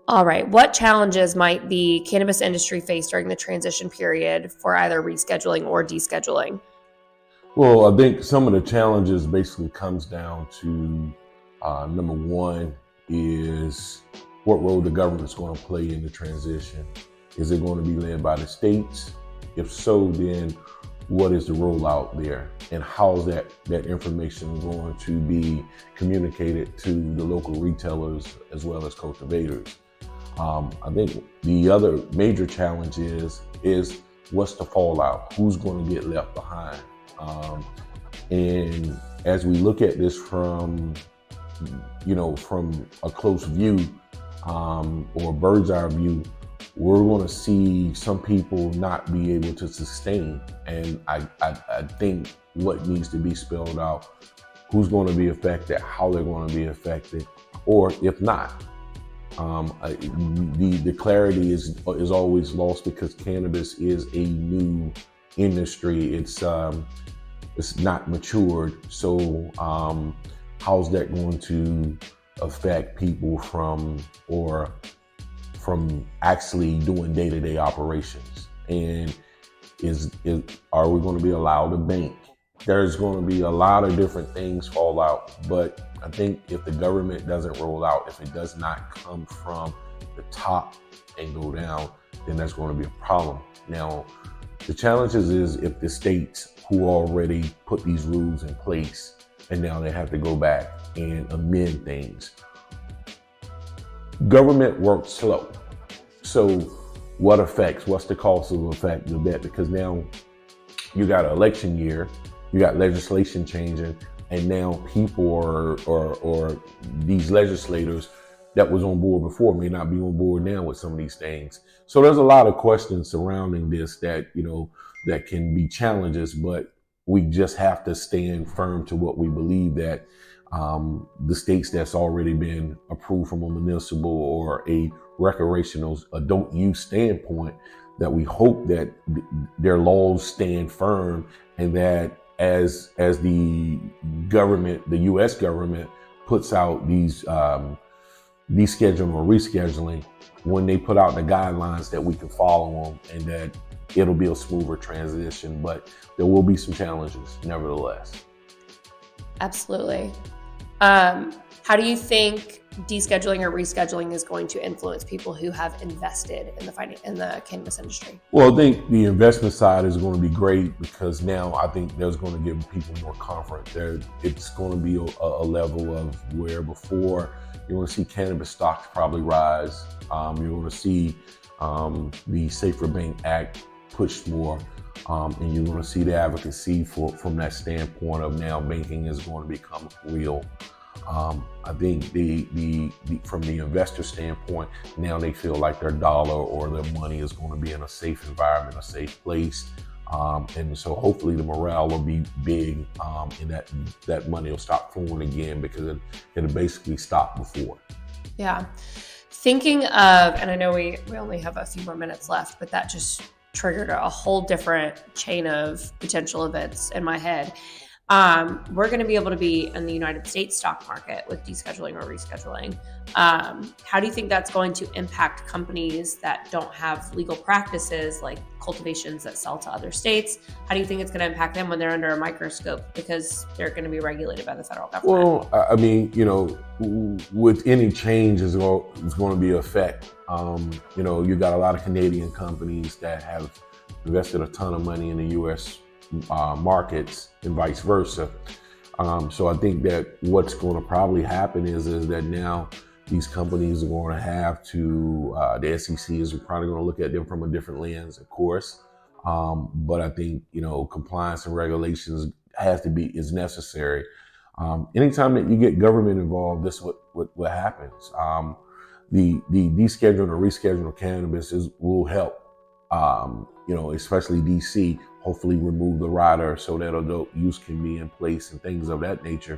All right. What challenges might the cannabis industry face during the transition period for either rescheduling or descheduling? Well, I think some of the challenges basically comes down to number one is what role the government's going to play in the transition. Is it going to be led by the states? If so, then what is the role out there, and how is that information going to be communicated to the local retailers as well as cultivators? I think the other major challenge is what's the fallout? Who's going to get left behind? Um, and as we look at this from from a close view, or a bird's eye view, we're going to see some people not be able to sustain. And I think what needs to be spelled out, who's going to be affected, how they're going to be affected, or if not. The clarity is always lost because cannabis is a new industry. It's not matured. So how's that going to affect people from actually doing day-to-day operations? And are we going to be allowed to bank? There's going to be a lot of different things fall out, but I think if the government doesn't roll out, if it does not come from the top and go down, then that's going to be a problem. Now, the challenge is if the states who already put these rules in place and now they have to go back and amend things. Government works slow. So what's the causal effect of that? Because now you got an election year, you got legislation changing, and now people or these legislators that was on board before may not be on board now with some of these things. So there's a lot of questions surrounding this that that can be challenges, but we just have to stand firm to what we believe, that the states that's already been approved from a municipal or a recreational adult use standpoint, that we hope that their laws stand firm, and that as the government, the U.S. government, puts out these descheduling or rescheduling, when they put out the guidelines, that we can follow them and that it'll be a smoother transition. But there will be some challenges, nevertheless. Absolutely. How do you think descheduling or rescheduling is going to influence people who have invested in the cannabis industry? Well, I think the investment side is going to be great, because now I think there's going to give people more comfort. It's going to be a level of where before you're going to see cannabis stocks probably rise. You're going to see the Safer Bank Act pushed more. And you're going to see the advocacy from that standpoint of now banking is going to become real. I think the from the investor standpoint, now they feel like their dollar or their money is going to be in a safe environment, a safe place. And so hopefully the morale will be big, and that money will stop flowing again, because it basically stopped before. Yeah. Thinking of, and I know we only have a few more minutes left, but that just triggered a whole different chain of potential events in my head. We're going to be able to be in the United States stock market with descheduling or rescheduling. How do you think that's going to impact companies that don't have legal practices, like cultivations that sell to other states? How do you think it's going to impact them when they're under a microscope, because they're going to be regulated by the federal government? Well, I mean, with any change is going to be effect. You got a lot of Canadian companies that have invested a ton of money in the U.S. Markets and vice versa. So I think that what's going to probably happen is that now these companies are going to have to, the SEC is probably going to look at them from a different lens, of course. But I think, compliance and regulations is necessary. Anytime that you get government involved, this is what happens. The descheduling or rescheduling of cannabis will help, especially DC, hopefully remove the rider so that adult use can be in place and things of that nature.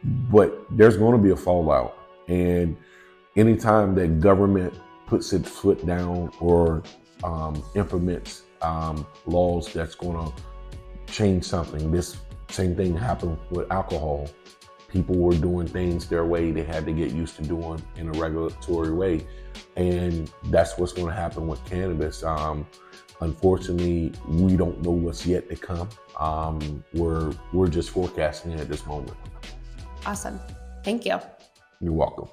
But there's going to be a fallout. And anytime that government puts its foot down or implements laws that's going to change something, this same thing happened with alcohol. people were doing things their way. They had to get used to doing in a regulatory way. And that's what's going to happen with cannabis. Unfortunately, we don't know what's yet to come. We're just forecasting it at this moment. Awesome. Thank you. You're welcome.